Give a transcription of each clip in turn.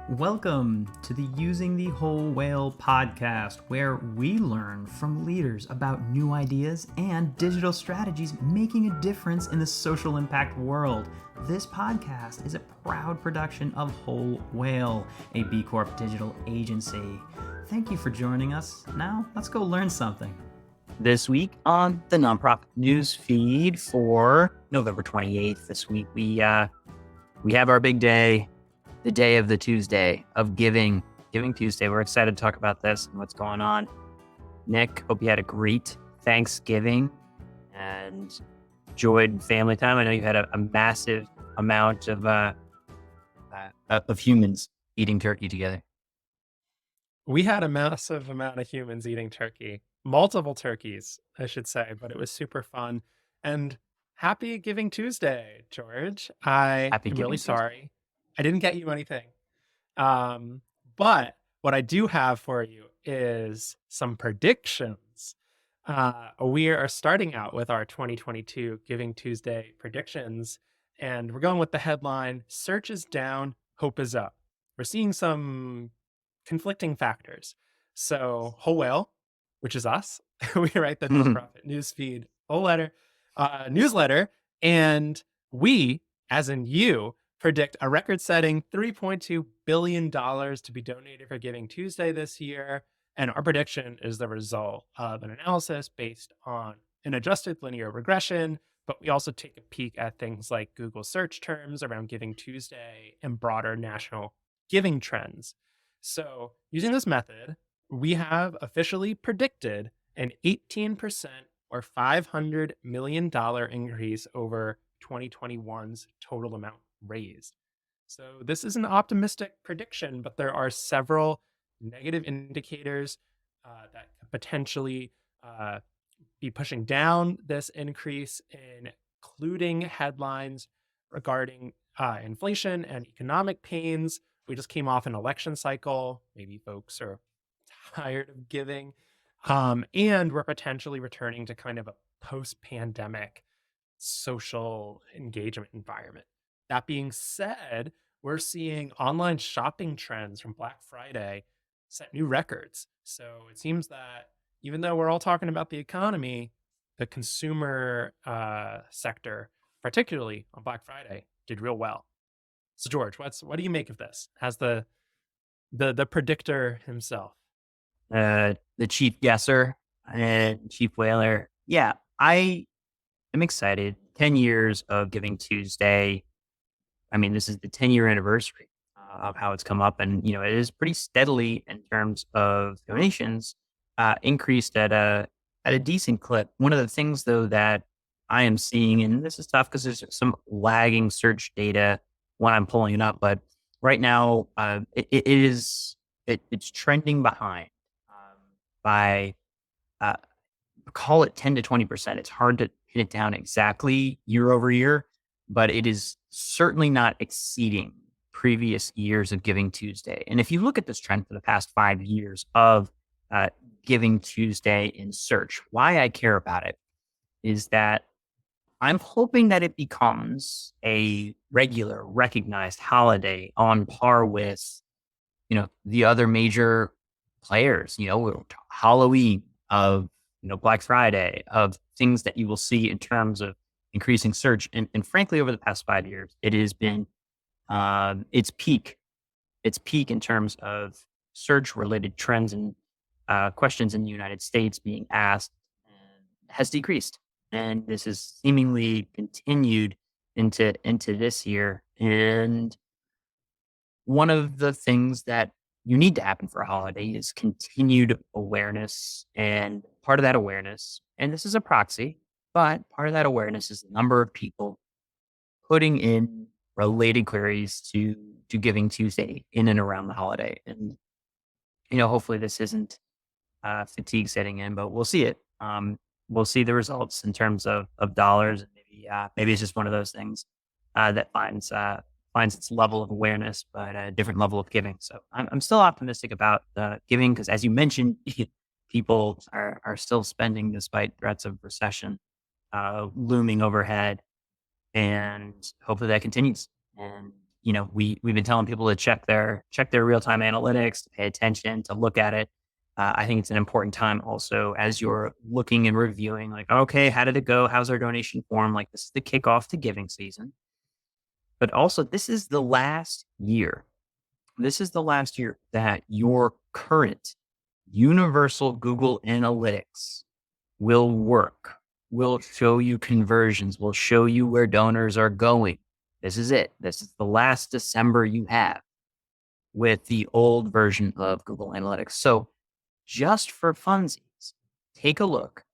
Welcome to the Using the Whole Whale podcast, where we learn from leaders about new ideas and digital strategies making a difference in the social impact world. This podcast is a proud production of Whole Whale, a B Corp digital agency. Thank you for joining us. Now, let's go learn something. This week on the nonprofit news feed for November 28th, this week we have our big day, the day of the Tuesday of Giving Tuesday. We're excited to talk about this and what's going on. Nick, hope you had a great Thanksgiving and enjoyed family time. I know you had a massive amount of humans eating turkey together. We had a massive amount of humans eating turkey, multiple turkeys, I should say, but it was super fun. And happy Giving Tuesday, George. I'm really sorry. I didn't get you anything. But what I do have for you is some predictions. We are starting out with our 2022 Giving Tuesday predictions, and we're going with the headline, "Search is down, hope is up." We're seeing some conflicting factors. So Whole Whale, which is us, we write the nonprofit newsfeed newsletter, and we, as in you, predict a record-setting $3.2 billion to be donated for Giving Tuesday this year. And our prediction is the result of an analysis based on an adjusted linear regression, but we also take a peek at things like Google search terms around Giving Tuesday and broader national giving trends. So using this method, we have officially predicted an 18% or $500 million increase over 2021's total amount raised. So this is an optimistic prediction, but there are several negative indicators that could potentially be pushing down this increase, including headlines regarding inflation and economic pains. We just came off an election cycle. Maybe folks are tired of giving. And we're potentially returning to kind of a post-pandemic social engagement environment. That being said, we're seeing online shopping trends from Black Friday set new records. So it seems that even though we're all talking about the economy, the consumer sector, particularly on Black Friday, did real well. So George, what do you make of this as the predictor himself? The chief guesser and chief whaler. Yeah, I am excited. 10 years of Giving Tuesday. I mean, this is the 10-year anniversary of how it's come up. And, it is pretty steadily in terms of donations, increased at a decent clip. One of the things, though, that I am seeing, and this is tough because there's some lagging search data when I'm pulling it up, but right now it's trending behind by call it 10 to 20%. It's hard to hit it down exactly year over year, but it is certainly not exceeding previous years of Giving Tuesday. And if you look at this trend for the past 5 years of Giving Tuesday in search, why I care about it is that I'm hoping that it becomes a regular, recognized holiday on par with, the other major players, Halloween, of, Black Friday, of things that you will see in terms of increasing search. And frankly, over the past 5 years, it has been its peak in terms of search related trends and questions in the United States being asked has decreased. And this has seemingly continued into this year. And one of the things that you need to happen for a holiday is continued awareness. And part of that awareness, and this is a proxy, but part of that awareness is the number of people putting in related queries to Giving Tuesday in and around the holiday. And, hopefully this isn't fatigue setting in, but we'll see it. We'll see the results in terms of dollars. And maybe it's just one of those things that finds its level of awareness, but a different level of giving. So I'm still optimistic about giving because, as you mentioned, people are still spending despite threats of recession looming overhead, and hopefully that continues. And we've been telling people to check their real-time analytics, to pay attention, to look at it. I think it's an important time also as you're looking and reviewing, like, okay, how did it go? How's our donation form? Like, this is the kickoff to giving season. But also, this is the last year. This is the last year that your current universal Google Analytics will work, will show you conversions, will show you where donors are going. This is it. This is the last December you have with the old version of Google Analytics. So just for funsies, take a look,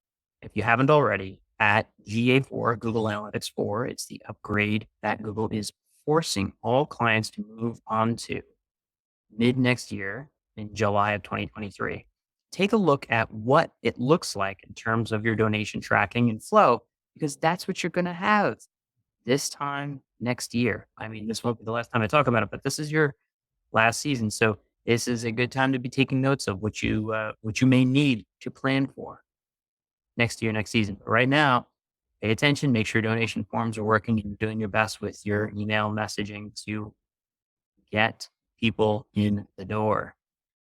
if you haven't already, at GA4, Google Analytics 4. It's the upgrade that Google is forcing all clients to move on to mid next year in July of 2023. Take a look at what it looks like in terms of your donation tracking and flow, because that's what you're going to have this time next year. I mean, this won't be the last time I talk about it, but this is your last season. So this is a good time to be taking notes of what you may need to plan for next year, next season. But right now, pay attention, make sure donation forms are working, and you're doing your best with your email messaging to get people in the door.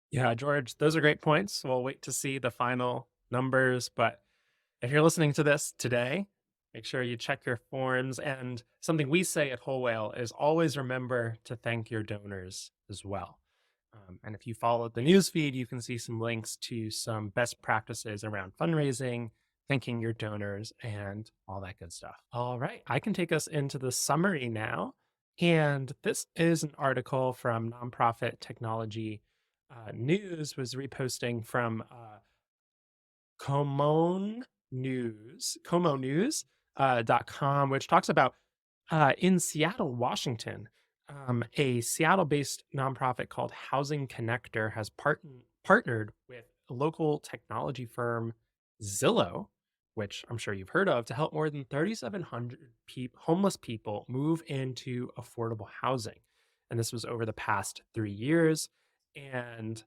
Yeah, George, those are great points. We'll wait to see the final numbers. But if you're listening to this today, make sure you check your forms. And something we say at Whole Whale is always remember to thank your donors as well. And if you follow the newsfeed, you can see some links to some best practices around fundraising, thanking your donors, and all that good stuff. All right, I can take us into the summary now. And this is an article from Nonprofit Technology News, was reposting from Como News.com, which talks about in Seattle, Washington, a Seattle-based nonprofit called Housing Connector has partnered with a local technology firm, Zillow, which I'm sure you've heard of, to help more than 3,700 homeless people move into affordable housing. And this was over the past 3 years. And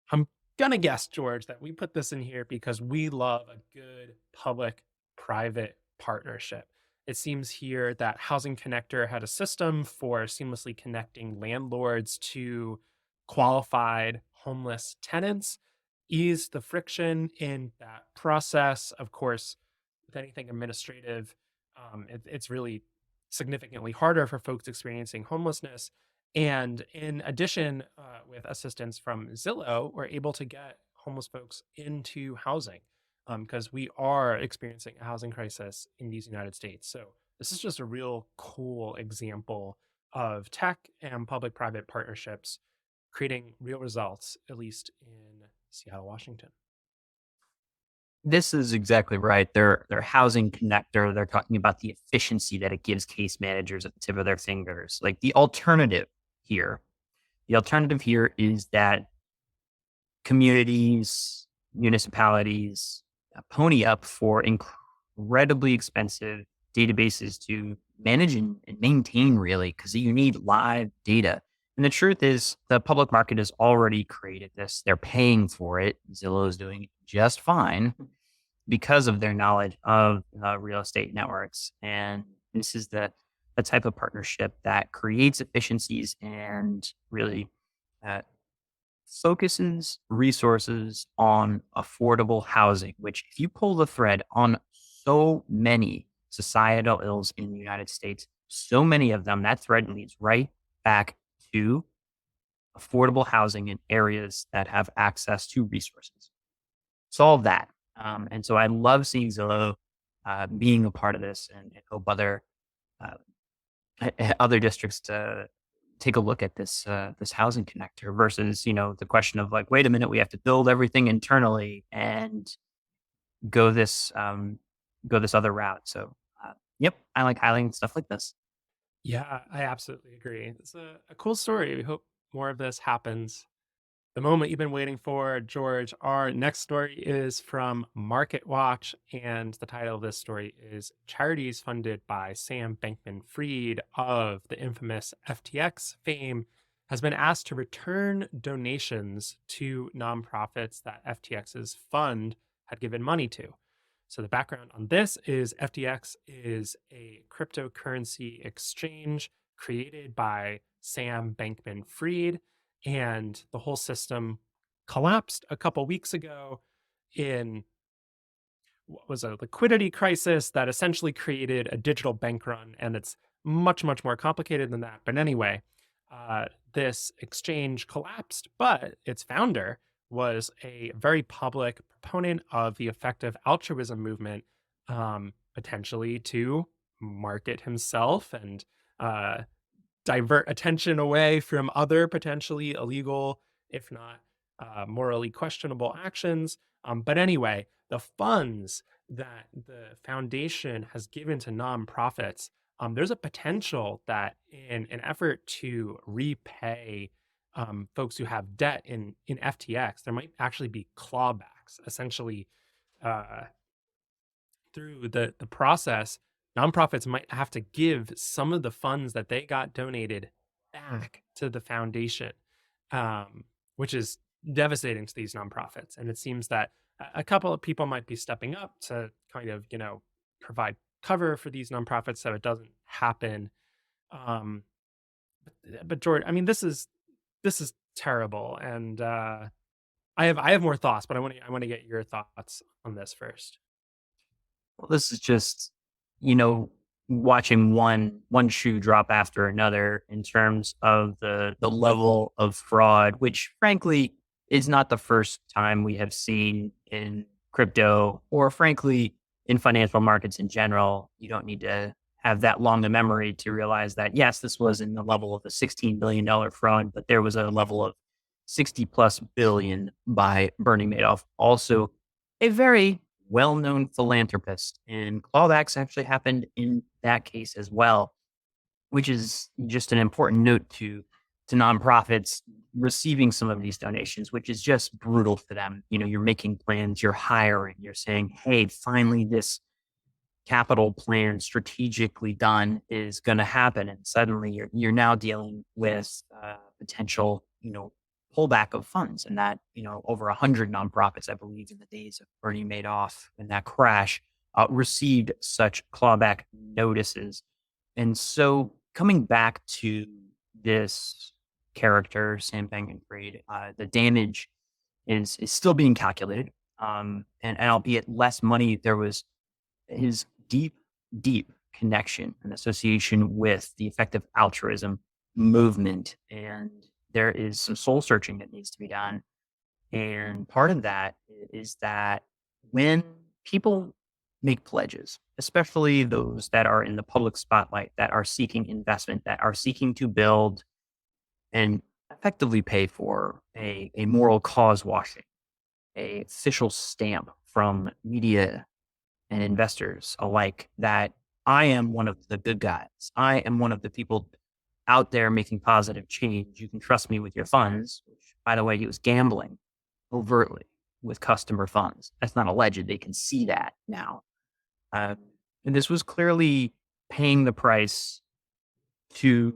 I'm gonna guess, George, that we put this in here because we love a good public-private partnership. It seems here that Housing Connector had a system for seamlessly connecting landlords to qualified homeless tenants, eased the friction in that process. Of course, with anything administrative, it's really significantly harder for folks experiencing homelessness. And in addition, with assistance from Zillow, we're able to get homeless folks into housing because we are experiencing a housing crisis in these United States. So this is just a real cool example of tech and public-private partnerships creating real results, at least in Seattle, Washington. This is exactly right. Their housing connector, they're talking about the efficiency that it gives case managers at the tip of their fingers. Like the alternative here is that communities, municipalities pony up for incredibly expensive databases to manage and maintain, really, because you need live data. And the truth is, the public market has already created this. They're paying for it. Zillow is doing just fine because of their knowledge of real estate networks. And this is the type of partnership that creates efficiencies and really focuses resources on affordable housing, which, if you pull the thread on so many societal ills in the United States, so many of them, that thread leads right back to affordable housing in areas that have access to resources. Solve that. And so I love seeing Zillow being a part of this, and hope other districts to take a look at this housing connector versus, the question of like, wait a minute, we have to build everything internally and go this other route. So, yep, I like highlighting stuff like this. Yeah, I absolutely agree. It's a cool story. We hope more of this happens. The moment you've been waiting for, George. Our next story is from MarketWatch, and the title of this story is Charities Funded by Sam Bankman-Fried of the infamous FTX fame has been asked to return donations to nonprofits that FTX's fund had given money to. So the background on this is FTX is a cryptocurrency exchange created by Sam Bankman-Fried, and the whole system collapsed a couple weeks ago in what was a liquidity crisis that essentially created a digital bank run. And it's much, much more complicated than that. But anyway, this exchange collapsed, but its founder was a very public proponent of the effective altruism movement, potentially to market himself and divert attention away from other potentially illegal, if not morally questionable actions. But anyway, the funds that the foundation has given to nonprofits, there's a potential that in an effort to repay folks who have debt in FTX, there might actually be clawbacks. Essentially, through the process, nonprofits might have to give some of the funds that they got donated back to the foundation, which is devastating to these nonprofits. And it seems that a couple of people might be stepping up to kind of, provide cover for these nonprofits so it doesn't happen. But George, I mean, this is terrible, and I have more thoughts, but I want to get your thoughts on this first. Well, this is just, watching one shoe drop after another in terms of the level of fraud, which frankly is not the first time we have seen in crypto or frankly in financial markets in general. You don't need to have that long a memory to realize that, yes, this was in the level of a $16 billion fraud, but there was a level of 60 plus billion by Bernie Madoff, also a very well-known philanthropist. And clawbacks actually happened in that case as well, which is just an important note to nonprofits receiving some of these donations, which is just brutal for them. You're making plans, you're hiring, you're saying, hey, finally this capital plan strategically done is going to happen. And suddenly you're now dealing with potential, pullback of funds. And that, over 100 nonprofits, I believe in the days of Bernie Madoff and that crash, received such clawback notices. And so coming back to this character, Sam Bankman-Fried, the damage is still being calculated. And albeit less money, there was his deep connection and association with the effective altruism movement. And there is some soul searching that needs to be done. And part of that is that when people make pledges, especially those that are in the public spotlight, that are seeking investment, that are seeking to build and effectively pay for a moral cause washing, a official stamp from media and investors alike that I am one of the good guys. I am one of the people out there making positive change. You can trust me with your funds, which, by the way, he was gambling overtly with customer funds. That's not alleged. They can see that now. And this was clearly paying the price to,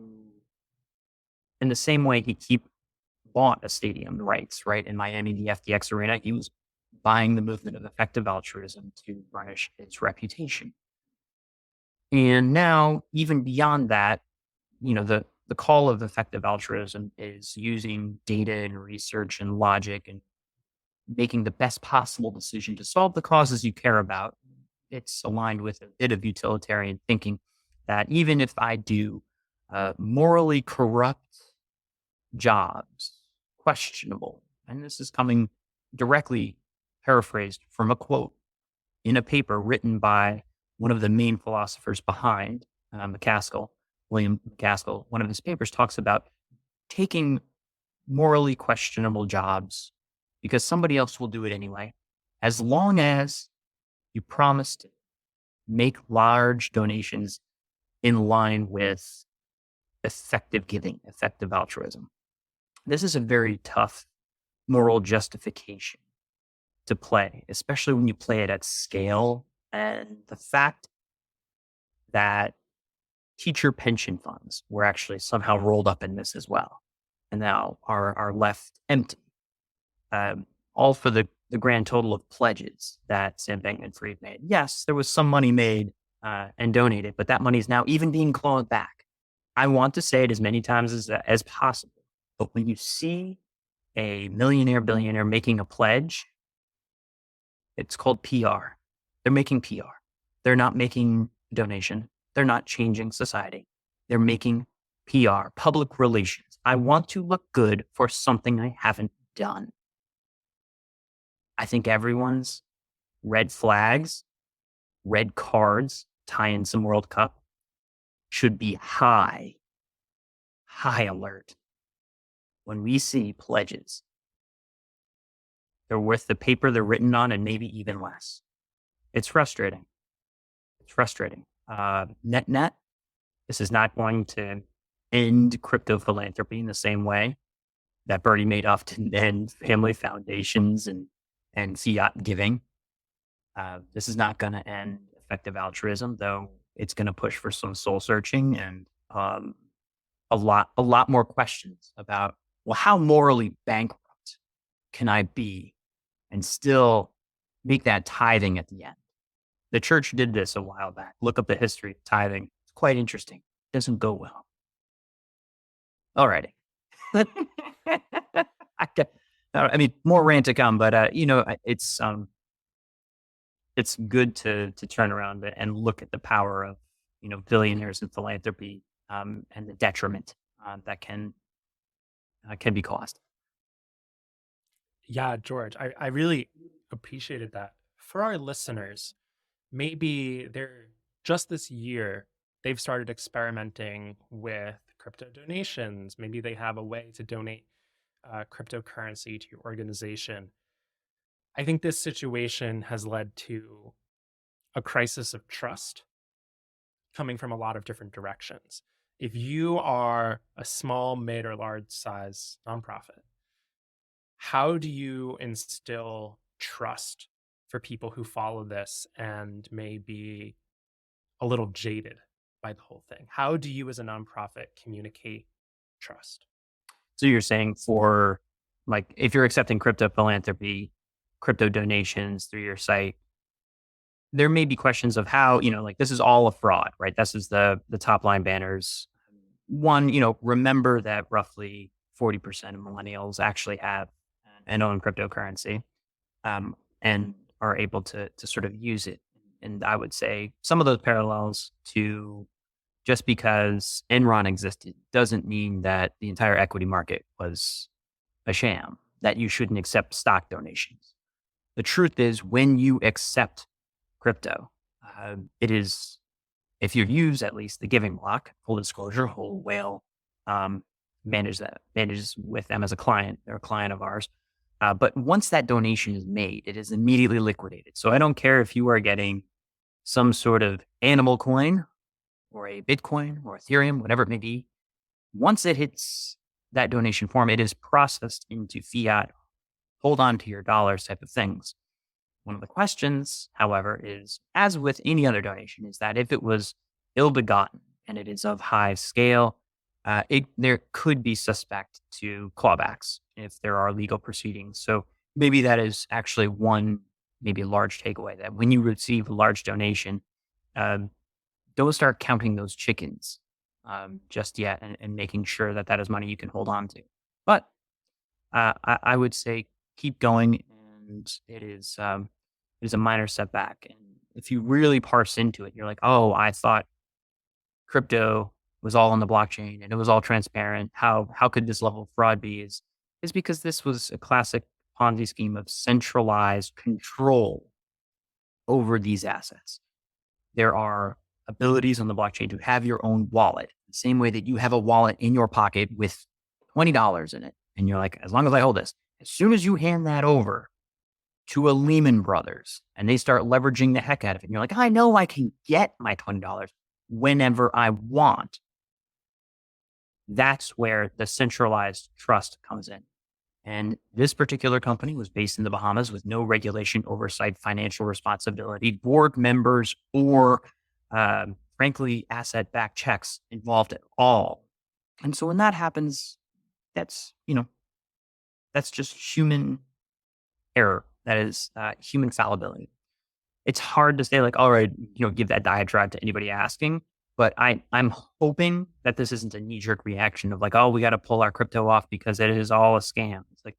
in the same way he bought a stadium rights, right? In Miami, the FTX arena, he was buying the movement of effective altruism to burnish its reputation. And now, even beyond that, the call of effective altruism is using data and research and logic and making the best possible decision to solve the causes you care about. It's aligned with a bit of utilitarian thinking that even if I do morally corrupt jobs, questionable, and this is coming directly paraphrased from a quote in a paper written by one of the main philosophers behind William McCaskill. One of his papers talks about taking morally questionable jobs because somebody else will do it anyway, as long as you promise to make large donations in line with effective giving, effective altruism. This is a very tough moral justification to play, especially when you play it at scale. And the fact that teacher pension funds were actually somehow rolled up in this as well, and now are left empty, all for the grand total of pledges that Sam Bankman-Fried made. Yes, there was some money made and donated, but that money is now even being clawed back. I want to say it as many times as possible. But when you see a millionaire, billionaire making a pledge, it's called PR. They're making PR. They're not making a donation. They're not changing society. They're making PR, public relations. I want to look good for something I haven't done. I think everyone's red flags, red cards, tie in some World Cup, should be high alert. When we see pledges, they're worth the paper they're written on and maybe even less. It's frustrating. Net, this is not going to end crypto philanthropy in the same way that Bernie Madoff didn't end family foundations and fiat giving. This is not going to end effective altruism, though it's going to push for some soul searching and a lot more questions about, well, how morally bankrupt can I be and still make that tithing at the end? The church did this a while back. Look up the history of tithing. It's quite interesting. It doesn't go well. Alrighty. I mean, more rant to come, but it's good to turn around and look at the power of billionaires and philanthropy and the detriment that can be caused. Yeah, George, I really appreciated that. For our listeners, maybe they're just this year, they've started experimenting with crypto donations. Maybe they have a way to donate cryptocurrency to your organization. I think this situation has led to a crisis of trust coming from a lot of different directions. If you are a small, mid, or large size nonprofit, how do you instill trust for people who follow this and may be a little jaded by the whole thing? How do you as a nonprofit communicate trust? So you're saying for like, if you're accepting crypto philanthropy, crypto donations through your site, there may be questions of how, like this is all a fraud, right? This is the top line banners. One, remember that roughly 40% of millennials actually have and own cryptocurrency and are able to sort of use it. And I would say some of those parallels to just because Enron existed doesn't mean that the entire equity market was a sham, that you shouldn't accept stock donations. The truth is, when you accept crypto, it is, if you use at least the giving block, full disclosure, whole whale manages with them as a client. They're a client of ours. But once that donation is made, it is immediately liquidated. So I don't care if you are getting some sort of animal coin or a Bitcoin or Ethereum, whatever it may be. Once it hits that donation form, it is processed into fiat, hold on to your dollars type of things. One of the questions, however, is, as with any other donation, is that if it was ill-begotten and it is of high scale, there could be suspect to clawbacks if there are legal proceedings. So maybe that is actually one, maybe a large takeaway, that when you receive a large donation, don't start counting those chickens just yet and making sure that that is money you can hold on to. But I would say keep going, and it is a minor setback. And if you really parse into it, you're like, oh, I thought crypto was all on the blockchain and it was all transparent. How could this level of fraud be? Is because this was a classic Ponzi scheme of centralized control over these assets. There are abilities on the blockchain to have your own wallet, the same way that you have a wallet in your pocket with $20 in it. And you're like, as long as I hold this, as soon as you hand that over to a Lehman Brothers and they start leveraging the heck out of it, and you're like, I know I can get my $20 whenever I want. That's where the centralized trust comes in. And this particular company was based in the Bahamas with no regulation, oversight, financial responsibility, board members, or frankly, asset-backed checks involved at all. And so when that happens, that's just human error. That is human fallibility. It's hard to say like, all right, give that diatribe to anybody asking. But I'm hoping that this isn't a knee-jerk reaction of like, oh, we got to pull our crypto off because it is all a scam. It's like,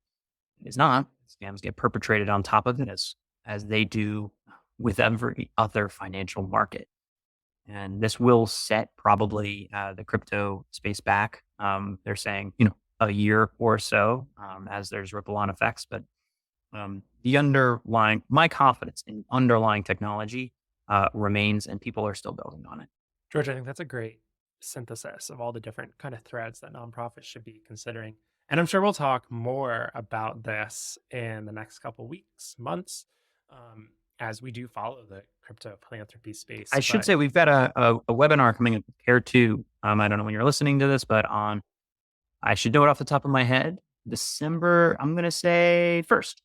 it's not. Scams get perpetrated on top of it as they do with every other financial market. And this will set probably the crypto space back. They're saying, a year or so as there's ripple-on effects. But my confidence in underlying technology remains, and people are still building on it. George, I think that's a great synthesis of all the different kind of threads that nonprofits should be considering. And I'm sure we'll talk more about this in the next couple weeks, months, as we do follow the crypto philanthropy space. I should say we've got a webinar coming up with CARE 2. I don't know when you're listening to this, but I should know it off the top of my head, December, I'm going to say 1st.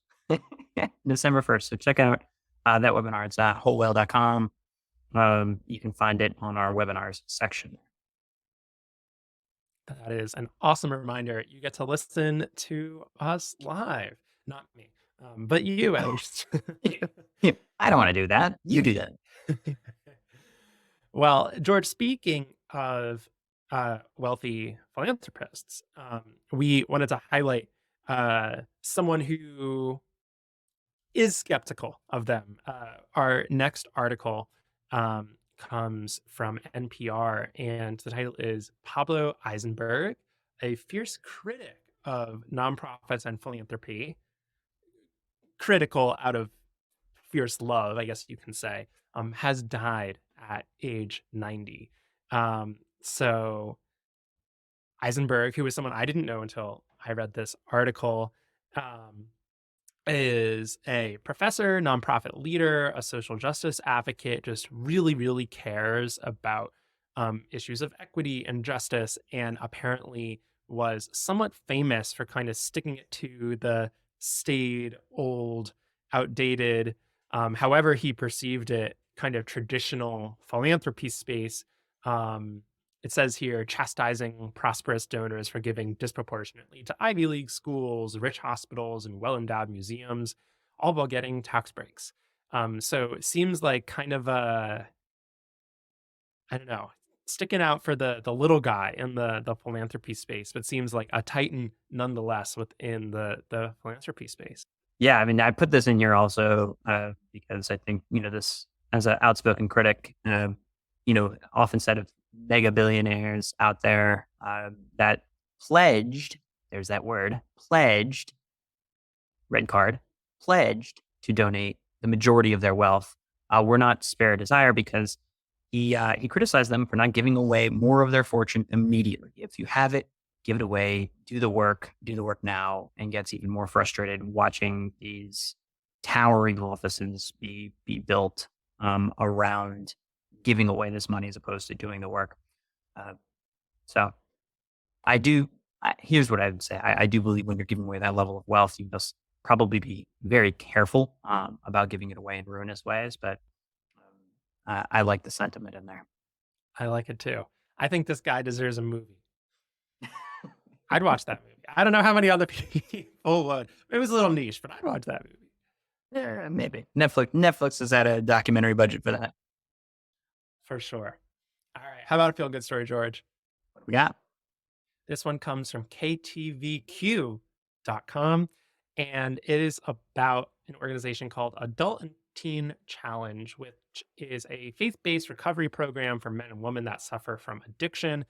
December 1st. So check out that webinar. It's at wholewhale.com. You can find it on our webinars section. That is an awesome reminder. You get to listen to us live, not me, but you at least. I don't want to do that. You do that. Well, George, speaking of wealthy philanthropists, we wanted to highlight someone who is skeptical of them. Our next article comes from NPR, and the title is Pablo Eisenberg, a fierce critic of nonprofits and philanthropy. Critical out of fierce love, I guess you can say, has died at age 90. So Eisenberg, who was someone I didn't know until I read this article, is a professor, nonprofit leader, a social justice advocate, just really, really cares about issues of equity and justice, and apparently was somewhat famous for kind of sticking it to the staid, old, outdated, however he perceived it, kind of traditional philanthropy space. It says here, chastising prosperous donors for giving disproportionately to Ivy League schools, rich hospitals, and well-endowed museums, all while getting tax breaks. So it seems like kind of I don't know, sticking out for the little guy in the philanthropy space, but seems like a titan nonetheless within the philanthropy space. Yeah, I mean, I put this in here also because I think, this as an outspoken critic, often said of mega billionaires out there that pledged, there's that word, pledged, red card, pledged to donate the majority of their wealth, were not spared desire because he criticized them for not giving away more of their fortune immediately. If you have it, give it away, do the work now, and gets even more frustrated watching these towering offices be built around giving away this money as opposed to doing the work. So here's what I would say. I do believe when you're giving away that level of wealth, you must probably be very careful about giving it away in ruinous ways. But I like the sentiment in there. I like it too. I think this guy deserves a movie. I'd watch that movie. I don't know how many other people would. It was a little niche, but I'd watch that movie. Yeah, maybe. Netflix has had a documentary budget for that. For sure. All right. How about a feel-good story, George? What do we got? This one comes from ktvq.com, and it is about an organization called Adult and Teen Challenge, which is a faith-based recovery program for men and women that suffer from addiction.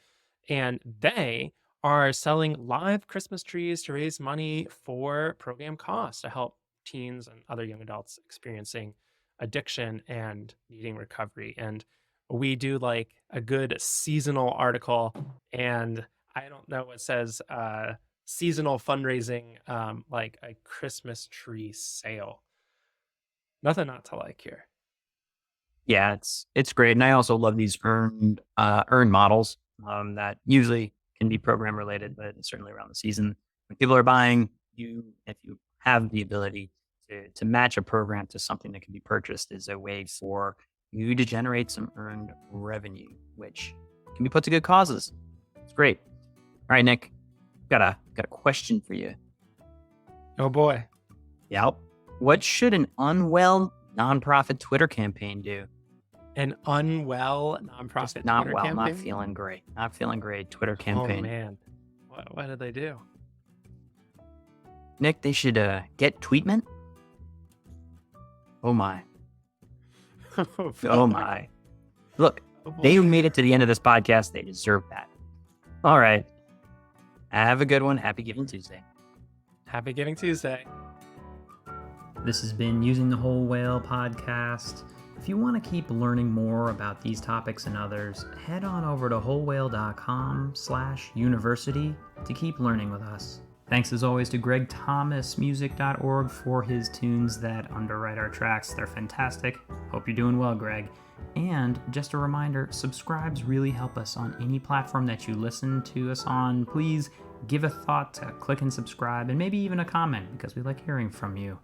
And they are selling live Christmas trees to raise money for program costs to help teens and other young adults experiencing addiction and needing recovery. And we do like a good seasonal article, and I don't know what says seasonal fundraising, like a Christmas tree sale. Nothing not to like here. Yeah, it's great, and I also love these earned models that usually can be program related, but certainly around the season when people are buying, if you have the ability to match a program to something that can be purchased, is a way for you to generate some earned revenue, which can be put to good causes. It's great. All right, Nick, got a question for you. Oh boy. Yep. What should an unwell nonprofit Twitter campaign do? An unwell Just nonprofit not Twitter well, campaign? not feeling great. Not feeling great. Twitter Oh campaign. man, what did they do? Nick, they should get treatment. Oh my. Oh my. Look, they made it to the end of this podcast. They deserve that. All right. Have a good one. Happy Giving Tuesday. Happy Giving Tuesday. This has been Using the Whole Whale podcast. If you want to keep learning more about these topics and others, head on over to wholewhale.com/university to keep learning with us. Thanks as always to GregThomasMusic.org for his tunes that underwrite our tracks. They're fantastic. Hope you're doing well, Greg. And just a reminder, subscribes really help us on any platform that you listen to us on. Please give a thought to click and subscribe, and maybe even a comment, because we like hearing from you.